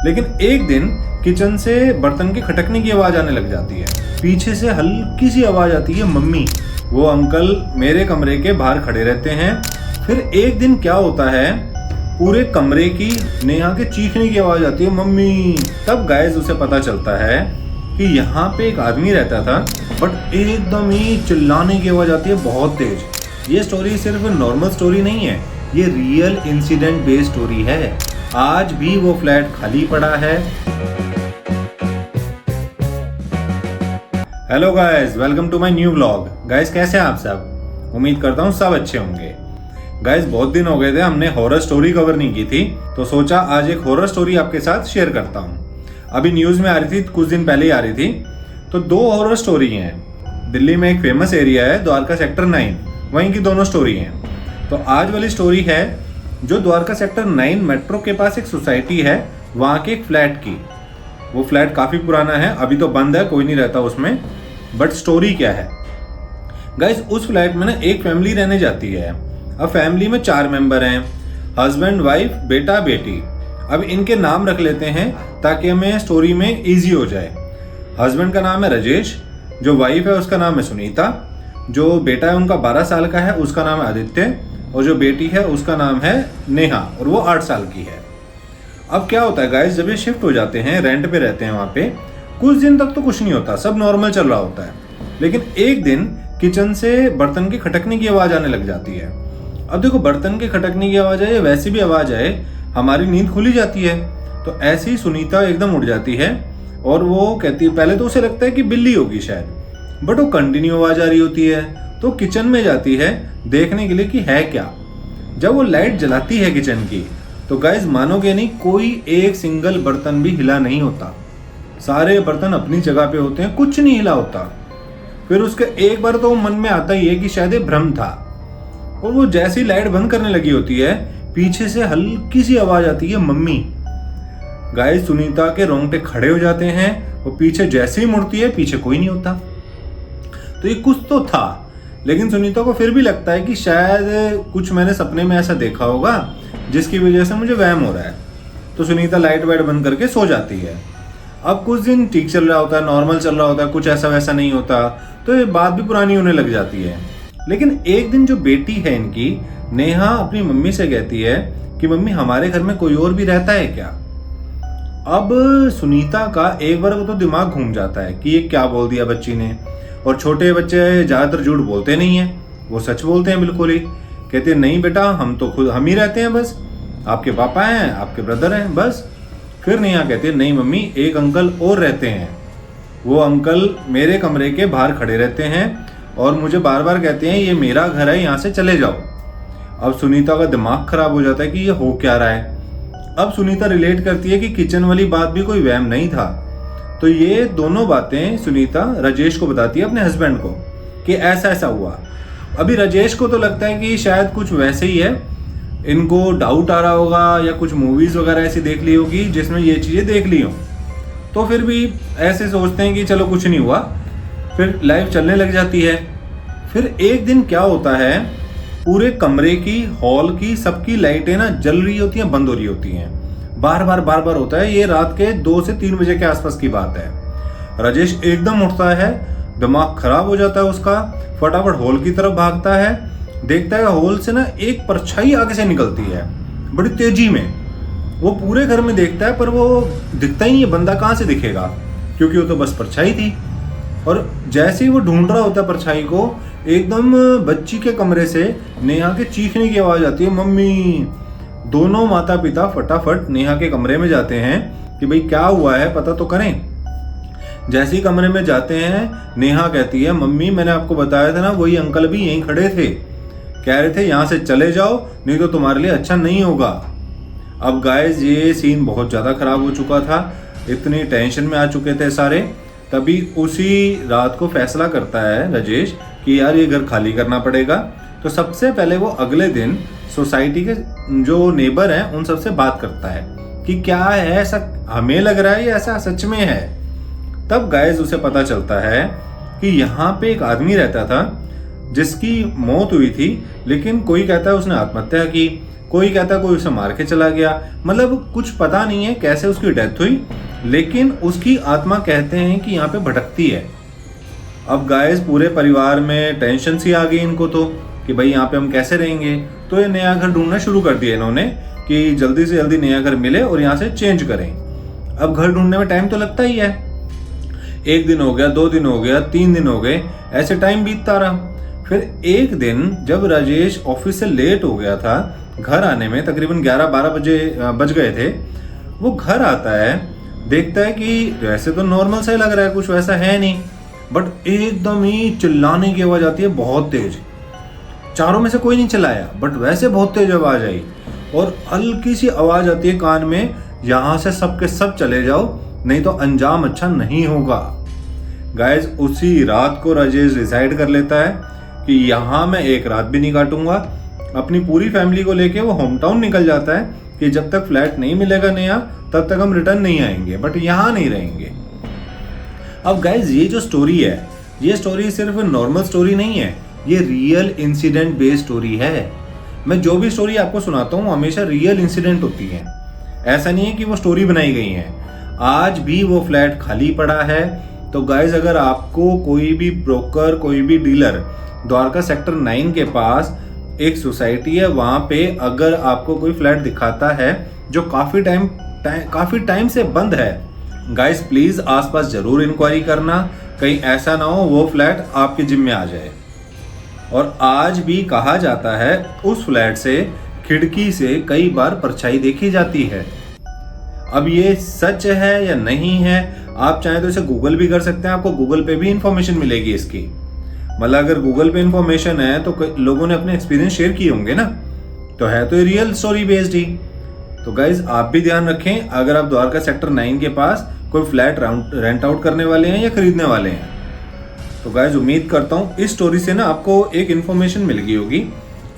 लेकिन एक दिन किचन से बर्तन के खटकने की आवाज आने लग जाती है। पीछे से हल्की सी आवाज आती है, मम्मी। वो अंकल मेरे कमरे के बाहर खड़े रहते हैं। फिर एक दिन क्या होता है, पूरे कमरे की नेहा के चीखने की आवाज आती है, मम्मी। तब गाइस उसे पता चलता है कि यहाँ पे एक आदमी रहता था, बट एकदम ही चिल्लाने की आवाज आती है बहुत तेज। ये स्टोरी सिर्फ नॉर्मल स्टोरी नहीं है, ये रियल इंसिडेंट बेस्ड स्टोरी है। आज भी वो फ्लैट खाली पड़ा है। Hello guys, welcome to my new vlog. Guys कैसे हैं आप सब? उम्मीद करता हूँ सब अच्छे होंगे। गाइस बहुत दिन हो गए थे, हमने हॉरर स्टोरी कवर नहीं की थी, तो सोचा आज एक हॉरर स्टोरी आपके साथ शेयर करता हूँ। अभी न्यूज में आ रही थी, कुछ दिन पहले ही आ रही थी। तो दो हॉरर स्टोरी हैं। दिल्ली में एक फेमस एरिया है द्वारका सेक्टर 9, वहीं की दोनों स्टोरी हैं। तो आज वाली स्टोरी है जो द्वारका सेक्टर 9 मेट्रो के पास एक सोसाइटी है, वहाँ के एक फ्लैट की। वो फ्लैट काफ़ी पुराना है, अभी तो बंद है, कोई नहीं रहता उसमें। बट स्टोरी क्या है गाइस, उस फ्लैट में ना एक फैमिली रहने जाती है। अब फैमिली में 4 मेंबर हैं, हस्बैंड, वाइफ, बेटा, बेटी। अब इनके नाम रख लेते हैं ताकि हमें स्टोरी में इजी हो जाए। हस्बैंड का नाम है राजेश, जो वाइफ है उसका नाम है सुनीता, जो बेटा है उनका 12 साल का है, उसका नाम है आदित्य, और जो बेटी है उसका नाम है नेहा, और वो 8 साल की है। अब क्या होता है गाइस, जब ये शिफ्ट हो जाते हैं, रेंट पे रहते हैं वहाँ पे, कुछ दिन तक तो कुछ नहीं होता, सब नॉर्मल चल रहा होता है। लेकिन एक दिन किचन से बर्तन के खटकने की आवाज़ आने लग जाती है। अब देखो, बर्तन के खटकने की आवाज़ आए, वैसी भी आवाज़ आए, हमारी नींद खुली जाती है। तो ऐसी सुनीता एकदम उठ जाती है और वो कहती है, पहले तो उसे लगता है कि बिल्ली होगी शायद, बट वो कंटिन्यू आवाज़ आ रही होती है। तो किचन में जाती है देखने के लिए कि है क्या। जब वो लाइट जलाती है किचन की, तो गाइस मानोगे नहीं, कोई एक सिंगल बर्तन भी हिला नहीं होता। सारे बर्तन अपनी जगह पे होते हैं, कुछ नहीं हिला होता। फिर उसके एक बार तो मन में आता ही है कि शायद ये भ्रम था। और वो जैसी लाइट बंद करने लगी होती है, पीछे से हल्की सी आवाज आती है, मम्मी। गाइस सुनीता के रोंगटे खड़े हो जाते हैं। वो पीछे जैसे ही मुड़ती है, पीछे कोई नहीं होता। तो ये कुछ तो था, लेकिन सुनीता को फिर भी लगता है कि शायद कुछ मैंने सपने में ऐसा देखा होगा जिसकी वजह से मुझे वहम हो रहा है। तो सुनीता लाइट वाइट बंद करके सो जाती है। अब कुछ दिन ठीक चल रहा होता है, नॉर्मल चल रहा होता है, कुछ ऐसा वैसा नहीं होता, तो ये बात भी पुरानी होने लग जाती है। लेकिन एक दिन जो बेटी है इनकी, नेहा, अपनी मम्मी से कहती है कि मम्मी हमारे घर में कोई और भी रहता है क्या। अब सुनीता का एक बार वो तो दिमाग घूम जाता है कि ये क्या बोल दिया बच्ची ने। और छोटे बच्चे ज़्यादातर झूठ बोलते नहीं हैं, वो सच बोलते हैं बिल्कुल ही। कहते हैं नहीं बेटा, हम तो खुद हम ही रहते हैं, बस आपके पापा हैं, आपके ब्रदर हैं, बस। फिर नेहा कहती है नहीं मम्मी, एक अंकल और रहते हैं। वो अंकल मेरे कमरे के बाहर खड़े रहते हैं और मुझे बार बार कहते हैं ये मेरा घर है, यहाँ से चले जाओ। अब सुनीता का दिमाग खराब हो जाता है कि ये हो क्या रहा है। अब सुनीता रिलेट करती है कि किचन वाली बात भी कोई वहम नहीं था। तो ये दोनों बातें सुनीता राजेश को बताती है, अपने हस्बैंड को, कि ऐसा ऐसा हुआ। अभी राजेश को तो लगता है कि शायद कुछ वैसे ही है, इनको डाउट आ रहा होगा या कुछ मूवीज वगैरह ऐसी देख ली होगी जिसमें ये चीज़ें देख ली हों। तो फिर भी ऐसे सोचते हैं कि चलो कुछ नहीं हुआ, फिर लाइफ चलने लग जाती है। फिर एक दिन क्या होता है, पूरे कमरे की, हॉल की, सबकी लाइटें ना जल रही होती हैं, बंद हो रही होती हैं। बार बार होता है। ये रात के 2 से 3 बजे के आसपास की बात है। राजेश एकदम उठता है, दिमाग खराब हो जाता है उसका, फटाफट हॉल की तरफ भागता है। देखता है हॉल से ना एक परछाई आगे से निकलती है बड़ी तेजी में। वो पूरे घर में देखता है पर वो दिखता ही नहीं है, बंदा कहाँ से दिखेगा, क्योंकि वो तो बस परछाई थी। और जैसे ही वो ढूंढ रहा होता है परछाई को, एकदम बच्ची के कमरे से नेहा के चीखने की आवाज आती है, मम्मी। दोनों माता पिता फटाफट नेहा के कमरे में जाते हैं कि भाई क्या हुआ है, पता तो करें। जैसे ही कमरे में जाते हैं, नेहा कहती है मम्मी मैंने आपको बताया था ना, वही अंकल भी यहीं खड़े थे, कह रहे थे यहाँ से चले जाओ नहीं तो तुम्हारे लिए अच्छा नहीं होगा। अब गाइस ये सीन बहुत ज़्यादा खराब हो चुका था, इतनी टेंशन में आ चुके थे सारे। तभी उसी रात को फैसला करता है राजेश कि यार ये घर खाली करना पड़ेगा। तो सबसे पहले वो अगले दिन सोसाइटी के जो नेबर हैं उन सबसे बात करता है कि क्या है ऐसा, हमें लग रहा है ये ऐसा सच में है। तब गाइस उसे पता चलता है कि यहाँ पे एक आदमी रहता था जिसकी मौत हुई थी, लेकिन कोई कहता है उसने आत्महत्या की, कोई कहता है कोई उसे मार के चला गया, मतलब कुछ पता नहीं है कैसे उसकी डेथ हुई, लेकिन उसकी आत्मा कहते हैं कि यहाँ पे भटकती है। अब गाइस पूरे परिवार में टेंशन सी आ गई इनको तो कि भाई यहाँ पे हम कैसे रहेंगे। तो ये नया घर ढूंढना शुरू कर दिया इन्होंने कि जल्दी से जल्दी नया घर मिले और यहाँ से चेंज करें। अब घर ढूंढने में टाइम तो लगता ही है। 1 दिन हो गया, 2 दिन हो गया, 3 दिन हो गए, ऐसे टाइम बीतता रहा। फिर एक दिन जब राजेश ऑफिस से लेट हो गया था, घर आने में तकरीबन 11-12 बजे बज गए थे, वो घर आता है, देखता है कि वैसे तो नॉर्मल सा ही लग रहा है, कुछ वैसा है नहीं, बट एकदम ही चिल्लाने की आवाज आती है बहुत तेज। चारों में से कोई नहीं चिल्लाया, बट वैसे बहुत तेज आवाज आई और हल्की सी आवाज आती है कान में, यहां से सबके सब चले जाओ नहीं तो अंजाम अच्छा नहीं होगा। गाइस उसी रात को राजेश डिसाइड कर लेता है कि यहाँ मैं एक रात भी नहीं काटूंगा। अपनी पूरी फैमिली को लेके वो होम टाउन निकल जाता है कि जब तक फ्लैट नहीं मिलेगा नया तब तक हम रिटर्न नहीं आएंगे, बट यहाँ नहीं रहेंगे। अब गाइस ये जो स्टोरी है, ये स्टोरी सिर्फ नॉर्मल स्टोरी नहीं है, ये रियल इंसिडेंट बेस्ड स्टोरी है। मैं जो भी स्टोरी आपको सुनाता हूँ हमेशा रियल इंसिडेंट होती है, ऐसा नहीं है कि वो स्टोरी बनाई गई है। आज भी वो फ्लैट खाली पड़ा है। तो गाइस अगर आपको कोई भी ब्रोकर, कोई भी डीलर द्वारका सेक्टर 9 के पास एक सोसाइटी है, वहां पे अगर आपको कोई फ्लैट दिखाता है जो काफी टाइम से बंद है, गाइस प्लीज आसपास जरूर इंक्वायरी करना, कहीं ऐसा ना हो वो फ्लैट आपके जिम्मे में आ जाए। और आज भी कहा जाता है उस फ्लैट से खिड़की से कई बार परछाई देखी जाती है। अब ये सच है या नहीं है, आप चाहे तो इसे गूगल भी कर सकते हैं, आपको गूगल पे भी इंफॉर्मेशन मिलेगी इसकी। मतलब अगर गूगल पे इंफॉर्मेशन है तो लोगों ने अपने एक्सपीरियंस शेयर किए होंगे ना, तो है तो रियल स्टोरी बेस्ड ही। तो गाइज आप भी ध्यान रखें, अगर आप द्वारका सेक्टर 9 के पास कोई फ्लैट रेंट आउट करने वाले हैं या खरीदने वाले हैं, तो गाइज उम्मीद करता हूँ इस स्टोरी से ना आपको एक इन्फॉर्मेशन मिल गई होगी,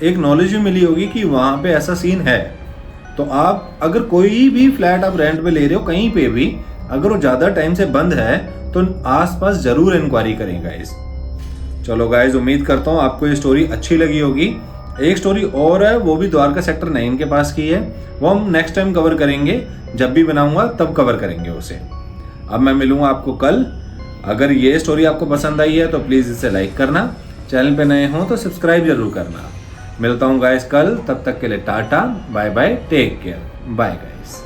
एक नॉलेज भी मिली होगी कि वहाँ पे ऐसा सीन है। तो आप अगर कोई भी फ्लैट आप रेंट पे ले रहे हो कहीं पे भी, अगर वो ज़्यादा टाइम से बंद है तो आसपास जरूर इंक्वायरी करें गाइज। चलो गाइज उम्मीद करता हूँ आपको ये स्टोरी अच्छी लगी होगी। एक स्टोरी और है, वो भी द्वारका सेक्टर 9 के पास की है, वो हम नेक्स्ट टाइम कवर करेंगे, जब भी बनाऊंगा तब कवर करेंगे उसे। अब मैं मिलूंगा आपको कल। अगर ये स्टोरी आपको पसंद आई है तो प्लीज़ इसे लाइक करना, चैनल पे नए हो तो सब्सक्राइब जरूर करना। मिलता हूँ गाइज कल, तब तक के लिए ta ta bye bye, take care, bye guys.